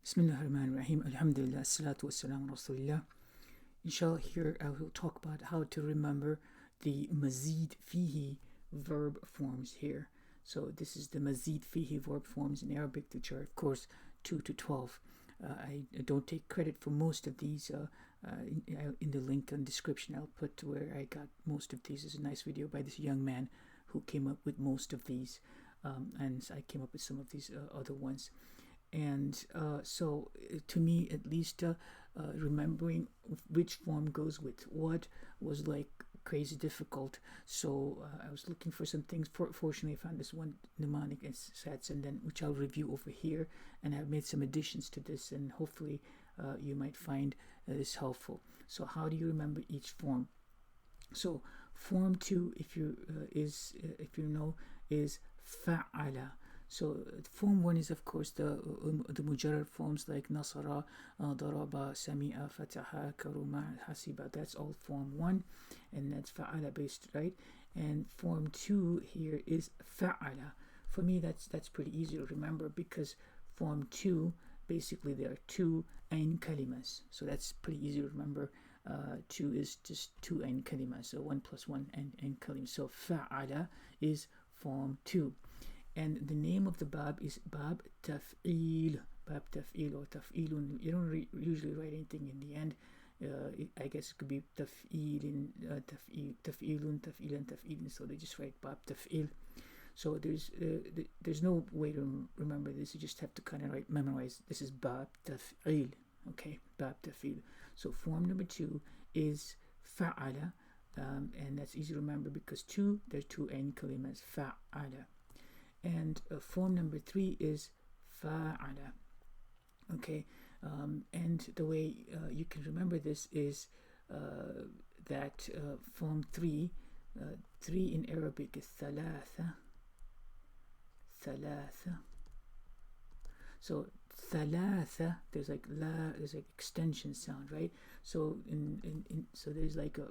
Bismillahirrahmanirrahim. Alhamdulillah. Salatu wassalamu rasulillah. Inshallah, here I will talk about how to remember the Mazid fihi verb forms here. So this is the Mazid fihi verb forms in Arabic, which are of course 2 to 12. I don't take credit for most of these. In the link and description I'll put where I got most of these. Is a nice video by this young man who came up with most of these, and I came up with some of these other ones. And so to me at least, remembering which form goes with what was like crazy difficult. So I was looking for some things. Fortunately, I found this one mnemonic sets, and then which I'll review over here, and I've made some additions to this, and hopefully you might find this helpful. So how do you remember each form? So form 2, if you know, is fa'ala. So form 1 is of course the mujarrad forms like nasara, daraba, sami'a, fataha, karuma, hasiba. That's all form 1, and that's fa'ala based, right? And form 2 here is fa'ala. For me, that's pretty easy to remember, because form 2, basically there are 2 ain kalimas, so that's pretty easy to remember. 2 is just 2 ain kalimas, so 1 plus 1 ain kalimas. So fa'ala is form 2. And the name of the bab is bab taf'il, bab taf'il or taf'ilun. You don't usually write anything in the end. I guess it could be taf'ilin, taf'ilun, taf'ilan, taf'ilin. So they just write bab taf'il. So there's no way to remember this. You just have to kind of memorize. This is bab taf'il. Okay, bab taf'il. So form number 2 is fa'ala, and that's easy to remember because there's 2 ain kalimas, fa'ala. And form number 3 is fa'ala. Okay, and the way you can remember this is that form 3 in Arabic is thalatha. So thalatha, there's like extension sound, right? So so there's like a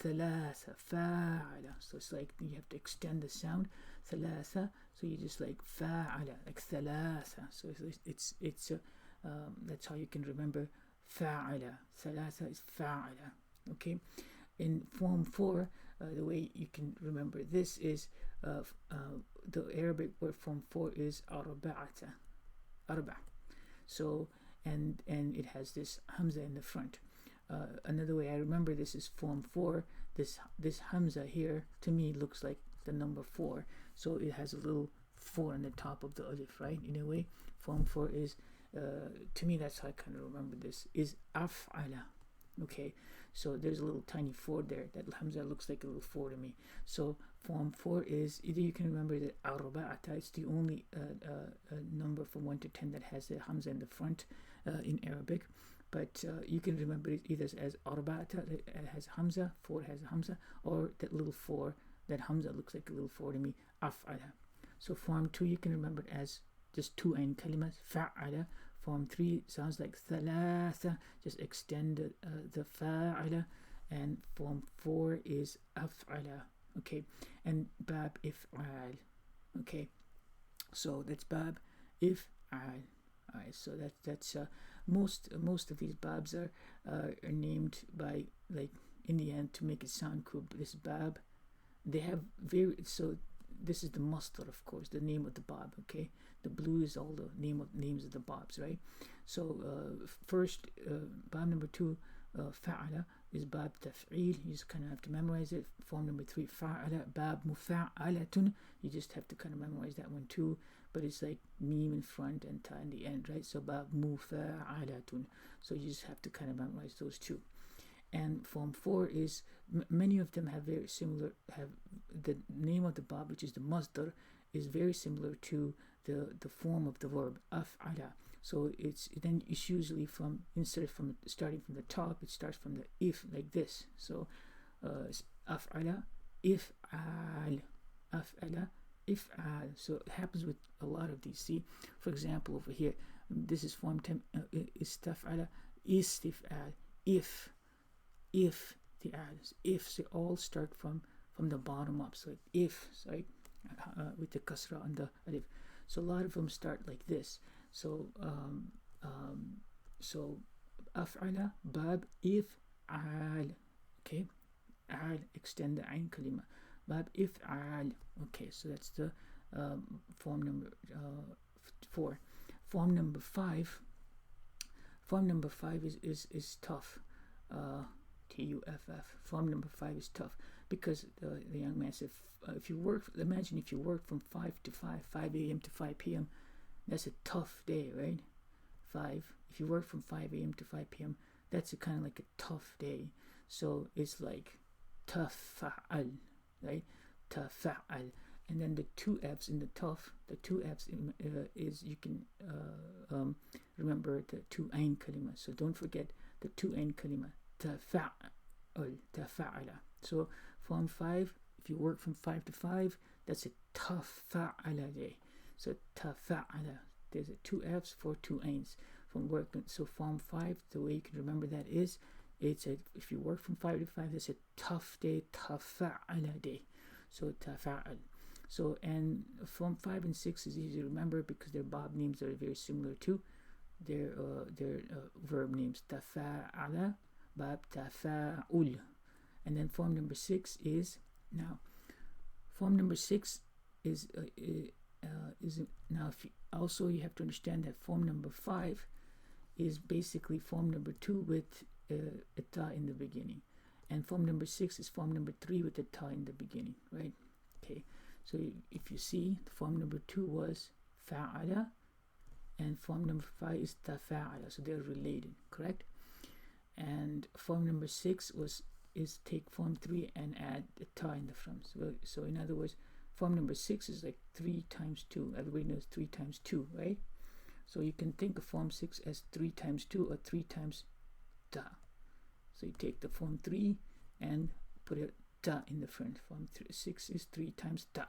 thalatha, fa'ala. So it's like you have to extend the sound, thalatha. So you just like fa'ala, like thalatha. So it's that's how you can remember fa'ala. Thalatha is fa'ala. Okay. In form 4, the way you can remember this is the Arabic word form 4 is arba'ata, arba'. So and it has this hamza in the front. Another way I remember this is form 4. This hamza here to me looks like the number 4, so it has a little 4 on the top of the alif, right? In a way, form 4 is to me, that's how I kind of remember this, is af'ala. Okay, so there's a little tiny 4 there. That hamza looks like a little 4 to me. So form 4 is either you can remember that arba'ata. It's the only number from 1 to 10 that has the hamza in the front in Arabic. But you can remember it either as arba'ata, it has hamza, 4 has a hamza, or that little 4, that hamza looks like a little 4 to me, af'ala. So form 2 you can remember it as just 2 ain kalimas, fa'ala. Form 3 sounds like thalatha, just extend the fa'ala. And form 4 is af'ala. Okay, and bab if'al. Okay, so that's bab if'al. Alright, so that's most of these babs are named by, like, in the end to make it sound cool. This bab, they have so this is the masdar, of course, the name of the bab. Okay, the blue is all the names of the babs, right? So first, bab number 2, fa'ala, is bab taf'il. You just kind of have to memorize it. Form number 3, fa'ala, bab mufa'alatun. You just have to kind of memorize that one too, but it's like meme in front and ta in the end, right? So bab mufa'alatun. So you just have to kind of memorize those two. And form 4 is many of them have very similar, have the name of the bab, which is the masdar, is very similar to the form of the verb af'ala. So it's usually starting from the top, it starts from the if, like this. So af'ala, if'al, af'ala, if'al. So it happens with a lot of these. See, for example, over here, this is form 10, istaf'ala, istif'al, if the ads, ifs, they all start from the bottom up. So if, right, with the kasra on the alif. So a lot of them start like this. So So أفعل باب إفعال. Okay, عال, extend the ain kalima. باب إفعال. Okay, so that's the form number 4. Form number 5. Form number 5 is tough. TUFF. Form number 5 is tough because the young man said, if you work, imagine if you work from 5 to 5 a.m. to 5 p.m. That's a tough day, right? 5. If you work from 5 a.m. to 5 p.m., that's a kind of like a tough day. So it's like tafa'al, right? Tafa'al. And then the 2 F's in the tough, the 2 F's is, you can remember the 2 ain kalima. So don't forget the 2 ain kalima. Tafa'al, tafa'ala. So form 5, if you work from 5 to 5, that's a tafa'ala day. So tafa'ala. There's a 2 F's for 2 ains from working. So form 5, the way you can remember that is, if you work from 5 to 5, that's a tough day, tafa'ala day. So tafa'al. So, and form 5 and 6 is easy to remember because their bab names are very similar to their verb names. Tafa'ala, bab tafa'ul. And then form number 6 is, now form number 6 is now, if you, also you have to understand that form number 5 is basically form number 2 with a ta in the beginning, and form number 6 is form number 3 with a ta in the beginning, right? Okay, so if you see, the form number 2 was fa'ala, and form number 5 is tafa'ala, so they're related, correct? And form number 6 is take form 3 and add a ta in the front. So in other words, form number 6 is like 3 times 2. Everybody knows 3 times 2, right? So you can think of form 6 as 3 times 2 or 3 times ta. So you take the form 3 and put a ta in the front. Form 6 is 3 times ta.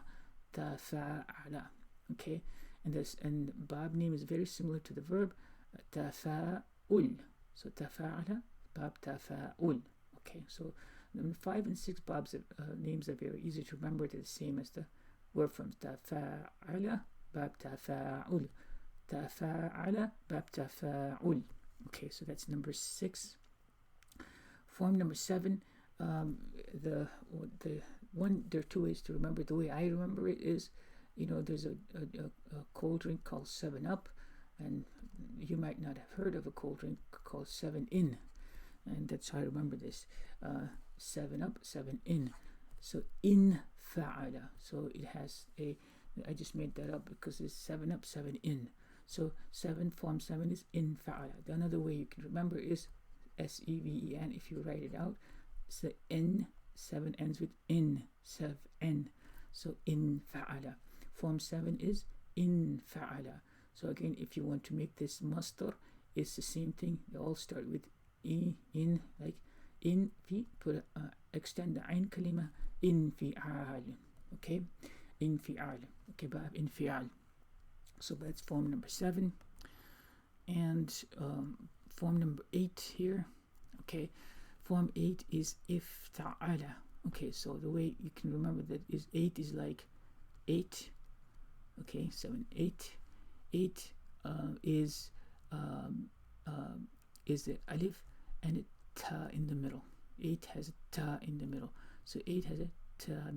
Tafa'ala. Okay? And bab name is very similar to the verb tafa'ul. So tafa'ala, bab tafa'ul. Okay, so 5 and 6 babs names are very easy to remember. They're the same as the verb forms. Tafa'ala, bab tafa'ul. Tafa'ala, bab tafa'ul. Okay, so that's number 6. Form number 7, there are 2 ways to remember. The way I remember it is, there's a cold drink called 7-Up, and you might not have heard of a cold drink called 7-In, and that's how I remember this. 7-Up, 7-In. So in fa'ala. So it has I just made that up because it's 7-Up, 7-In. So 7, form 7 is in fa'ala. The another way you can remember is SEVEN. If you write it out, so N, 7 ends with in, 7. So in fa'ala. Form 7 is in fa'ala. So again, if you want to make this masdar, it's the same thing. They all start with in, like in fi, extend the ain kalima, in fi'al. Okay, in fi'al. Okay, bab in fi'al. So that's form number 7. And form number 8 here. Okay, form 8 is if ta'ala. Okay, so the way you can remember that is 8 is like 8. Okay, 7, 8. 8 is the alif and a ta in the middle. 8 has a ta in the middle. So 8 has a ta,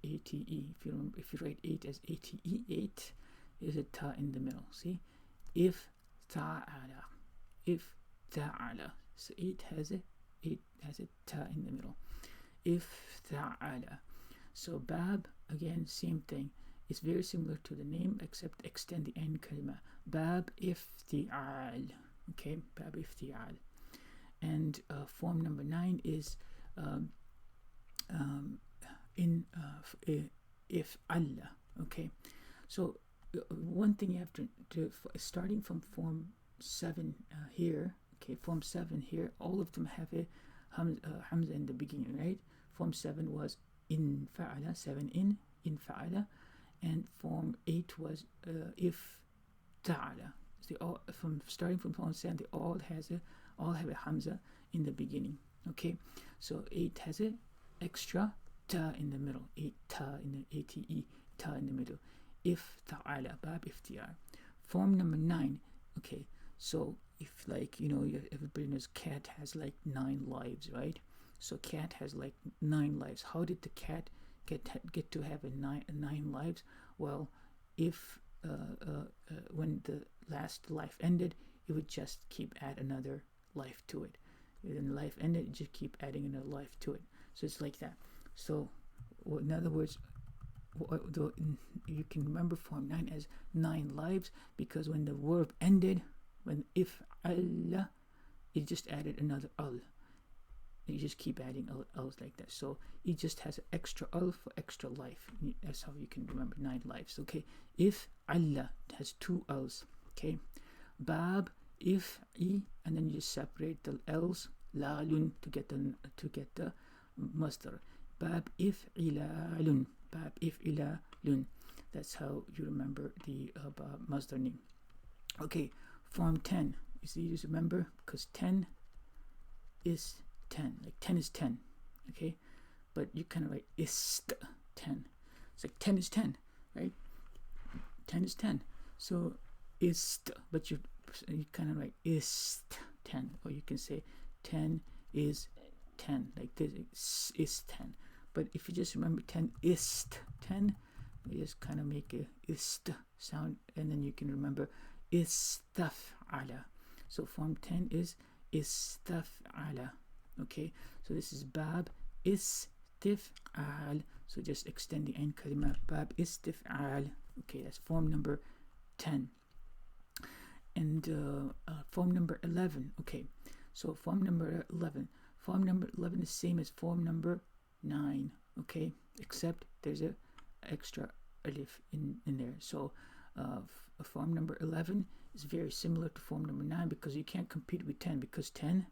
ATE. If you write 8 as ATE, 8 is a ta in the middle. See, if ta'ala, if ta'ala. So 8 has a ta in the middle. If ta'ala. So bab, again, same thing. It's very similar to the name except extend the end kalima. Bab ifti'al. Okay, bab ifti'al. And form number 9 is if Allah. Okay, so one thing you have to do, starting from form 7 here. Okay, form 7 here, all of them have a hamza in the beginning, right? Form 7 was in fa'ala, 7 in fa'ala, and form 8 was if ta'ala. Starting from form 7, they all have a hamza in the beginning. Okay, so 8 has a extra ta in the middle. 8 ta in the ATE, ta in the middle. If ta'ala, bab iftiar. Form number 9. Okay, So if like everybody knows cat has like 9 lives, right? So cat has like 9 lives. How did the cat get to have nine lives? Well, if when the last life ended, it would just keep add another life to it. When the life ended, it just keep adding another life to it. So it's like that. So in other words, you can remember form 9 as 9 lives, because when the verb ended, when if Allah, it just added another al. You just keep adding al's like that. So it just has an extra al for extra life. That's how you can remember 9 lives. Okay. If Allah has 2 al's. Okay. Bab, if, I, and then you just separate the l's, lalun, to get the masdar. Bab if ilalun. Bab if ilalun. That's how you remember the masdar name. Okay. Form 10. You see, just remember, because 10 is 10. Like 10 is 10. Okay. But you kind of write ist 10. It's like 10 is 10, right? 10 is 10. So ist, but you kind of write ist 10. Or you can say 10 is 10. Like this is 10. But if you just remember 10 ist 10, you just kind of make a ist sound, and then you can remember istaf'ala. So form 10 is istaf'ala. Okay, so this is bab istif'al. So just extend the end kalima, bab istif'al. Okay, that's form number 10. And form number 11. Okay, so form number 11. Form number 11 is same as form number 9. Okay, except there's a extra alif in there. So form number 11 is very similar to form number 9, because you can't compete with 10, because 10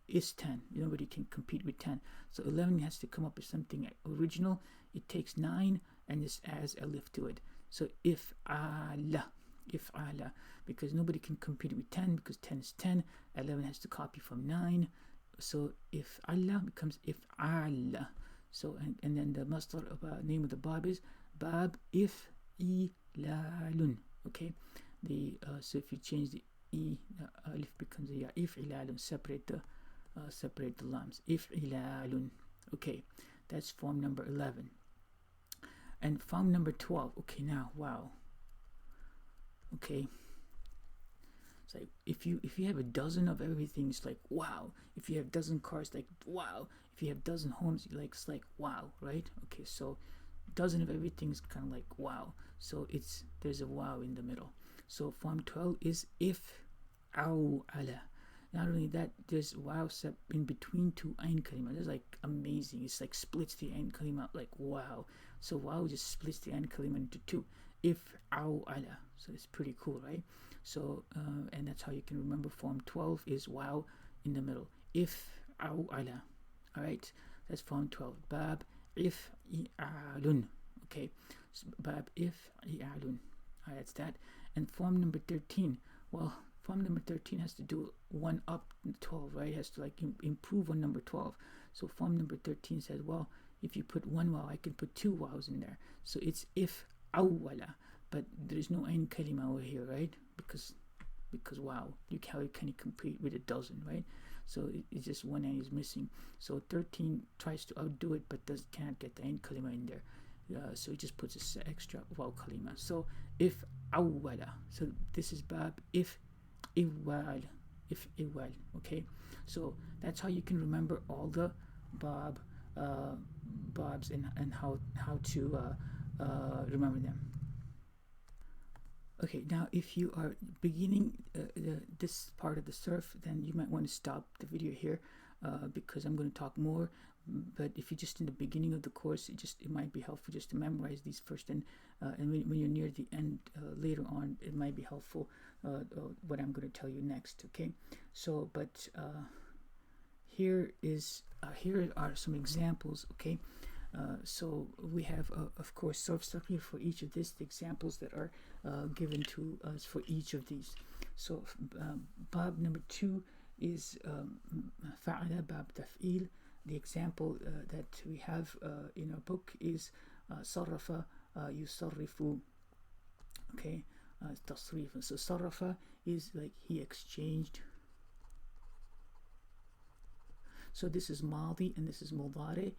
is 10. Nobody can compete with 10. So 11 has to come up with something original. It takes 9 and just adds alif to it. So if Allah, because nobody can compete with 10, because 10 is 10. 11 has to copy from 9. So if Allah becomes if Allah. So and then the masdar name of the bab is bab if ilalun. Okay, so if you change the alif becomes a ya. If ilalun, separate the lams. If ilalun. Okay, that's form number 11. And form number 12. Okay, now wow. Okay, it's like if you have a dozen of everything, it's like wow. If you have a dozen cars, like wow. If you have a dozen homes, it's like wow, right? Okay, so dozen of everything is kind of like wow. So there's a wow in the middle. So form 12 is if aw ala. Not only that, there's wow step in between 2 ain kalima. That's like amazing. It's like splits the ain kalima, like wow. So wow just splits the ain kalima into 2. If aw ala. So it's pretty cool, right? So and that's how you can remember form 12 is wow in the middle. If aw ala. All right, that's form 12. Bab if i'alun. Okay, so bab if i'alun. All right, that's that. And form number 13. Well, form number 13 has to do 1 up 12, right? It has to like improve on number 12. So form number 13 says, well, if you put 1 wow, I can put 2 wows in there. So it's if awwala, but there's no ain kalima over here, right? Because wow, you can't compete with a dozen, right? So it's just 1 ain is missing. So 13 tries to outdo it, but can't get the ain kalima in there. So it just puts this extra waw kalima. So if awwala. So this is bab if iwal. If iwal. Okay. So that's how you can remember all the babs and how to remember them. Okay, now if you are beginning this part of the Sarf, then you might want to stop the video here because I'm going to talk more. But if you're just in the beginning of the course, it might be helpful just to memorize these first, and when you're near the end later on, it might be helpful what I'm going to tell you next. Okay, so but here are some examples. Okay. So we have, of course, Sarf Saghir for each of these, the examples that are given to us for each of these. So bab number 2 is fa'ala bab taf'il. The example that we have in our book is sarrafa yusarrifu. Okay, tasrif. So sarrafa is like he exchanged. So this is Madi and this is Mudari.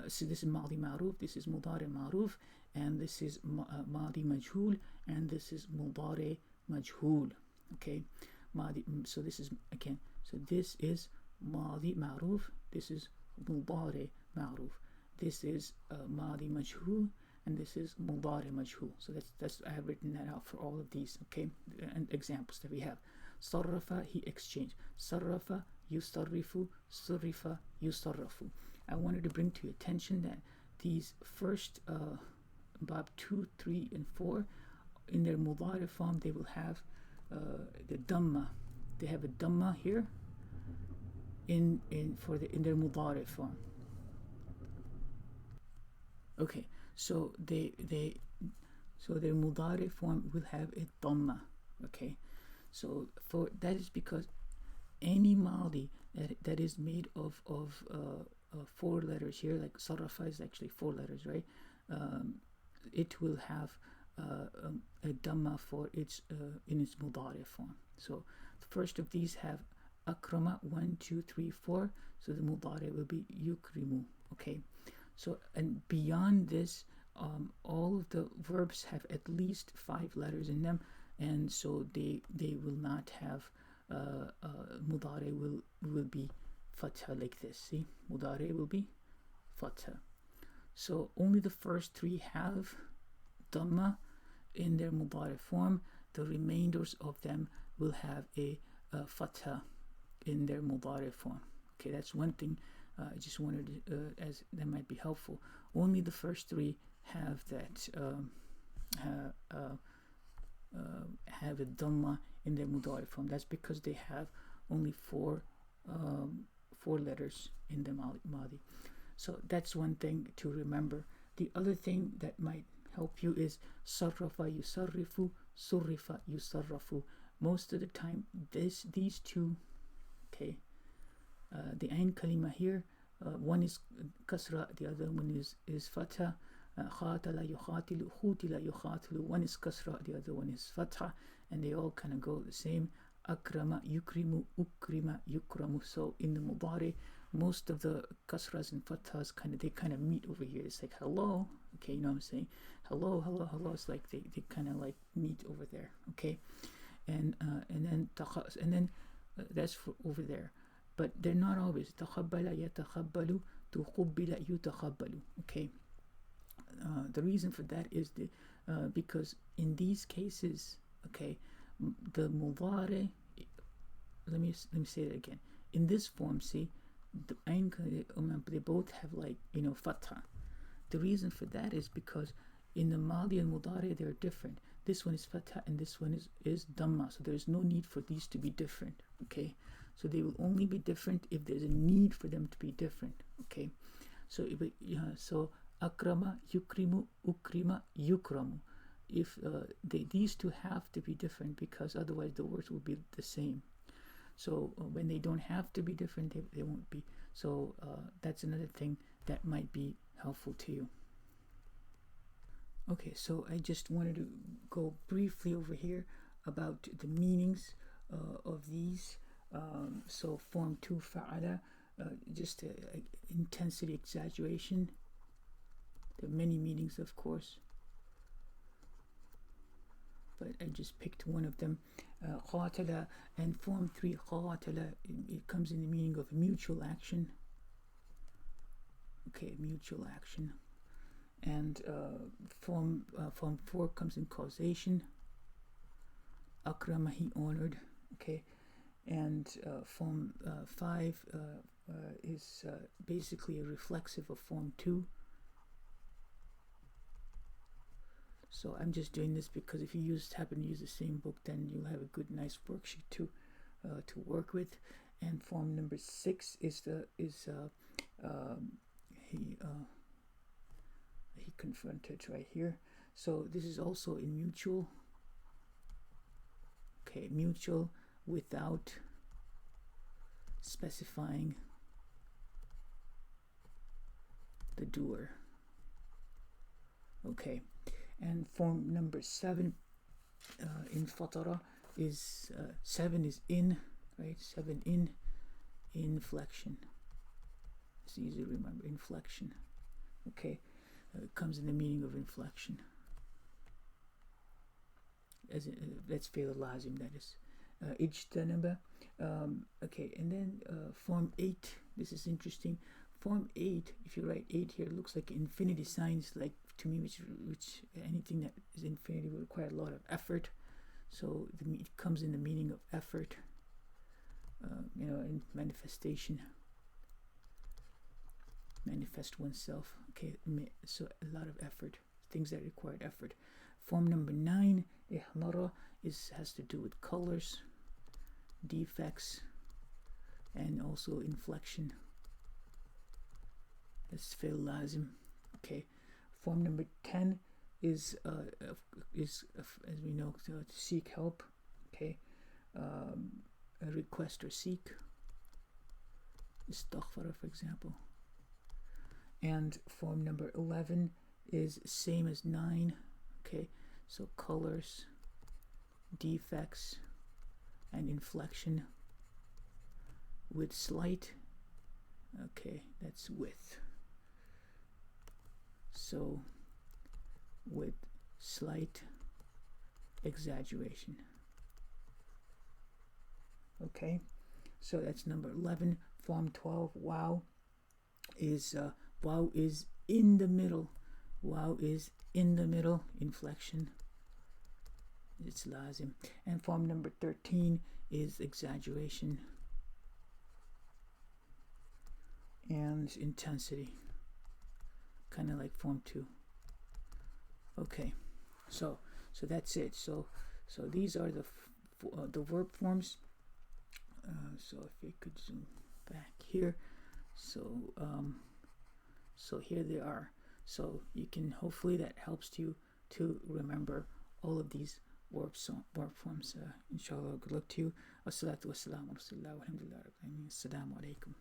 So this is Madi Maruf, this is Mudari Maruf, and this is Madi Majhul, and this is Mudari Majhul. Okay, Madi. So this is again. So this is Madi Maruf. This is Mudari Maruf. This is Madi Majhul, and this is Mudari Majhul. So that's I have written that out for all of these. Okay, and examples that we have. Sarrafa, he exchanged. Sarrafa, yusarrifu, surrifa, yusarrafu. I wanted to bring to your attention that these first bab 2, 3, and 4, in their mudari form, they will have the dhamma. They have a dhamma here in their mudari form. Okay, so so their mudari form will have a dhamma. Okay, so for that is because any madi that is made of 4 letters here, like sarrafa is actually 4 letters, right? It will have a dhamma for its in its mudari form. So the first of these have akrama, 1, 2, 3, 4. So the mudari will be yukrimu. Okay, so and beyond this, all of the verbs have at least 5 letters in them, and so they will not have mudari will be fatha like this. See, mudari will be fatha. So only the first 3 have dhamma in their mudari form. The remainders of them will have a fatha in their mudari form. Okay, that's one thing I just wanted as that might be helpful. Only the first 3 have that have a dhamma in their mudari form. That's because they have only 4 letters in the madi. So that's one thing to remember. The other thing that might help you is sarrafa yusarrifu, surrifa yusarrafu. Most of the time these 2, okay, the ain kalima here, one is kasra, the other one is fatha. Khatala yukhatilu, khutila yukhatilu, one is kasra, the other one is fatha, and they all kind of go the same. Akrama yukrimu, ukrima yukramu. So in the mudari, most of the kasras and fathas they kind of meet over here. It's like hello, okay, you know what I'm saying? Hello, hello, hello. It's like they kind of like meet over there, okay? And then that's for over there, but they're not always. Takhabbala yatakhabbalu, tukhubbila yutakhabbalu. Okay. The reason for that is because in these cases, okay, the mudari. Let me say that again. In this form, see, the ain, they both have fatha. The reason for that is because in the madi and mudari they're different. This one is fatha and this one is dhamma. So there's no need for these to be different. Okay, so they will only be different if there's a need for them to be different. Okay, so akrama yukrimu, ukrima yukramu. If these 2 have to be different, because otherwise the words will be the same. So when they don't have to be different, they won't be. So that's another thing that might be helpful to you. Okay, so I just wanted to go briefly over here about the meanings of these. So form 2 fa'ala, just intensity, exaggeration. There are many meanings, of course, but I just picked one of them. Qatala, and form 3 qatala, it comes in the meaning of mutual action. Okay, mutual action. And form 4 comes in causation. Akrama, he honored. Okay, and form 5 is basically a reflexive of form 2. So I'm just doing this because if you happen to use the same book, then you'll have a good, nice worksheet to work with. And form number 6 is he confronted right here. So this is also in mutual. Okay, mutual without specifying the doer. Okay. And form number 7 in fatara is 7 is in, right? 7 in, inflection. It's easy to remember, inflection. Okay, it comes in the meaning of inflection. As that's fi'l lazim, that is. Ijtanaba. Okay, and then form 8. This is interesting. Form 8, if you write 8 here, it looks like infinity signs, like to me, which anything that is infinity will require a lot of effort. So it comes in the meaning of effort, in manifestation, manifest oneself. Okay, so a lot of effort, things that required effort. Form number 9, ihmara, has to do with colors, defects, and also inflection. That's fi'l lazim. Okay, form number 10 is as we know, to seek help. Okay, a request or seek, istaghfara, for example. And form number 11 is same as 9. Okay, so colors, defects, and inflection with slight. Okay, that's with. So with slight exaggeration. Okay, so that's number 11. Form 12, wow is in the middle. Wow is in the middle, inflection. It's lazim. And form number 13 is exaggeration and intensity, kind of like form 2. Okay, so that's it. So these are the verb forms. So if we could zoom back here, so here they are. So you can, hopefully that helps you to remember all of these verb forms. Inshallah, good luck to you. Assalatu wassalamu ala rasulillah walhamdulillah. Assalamu alaikum.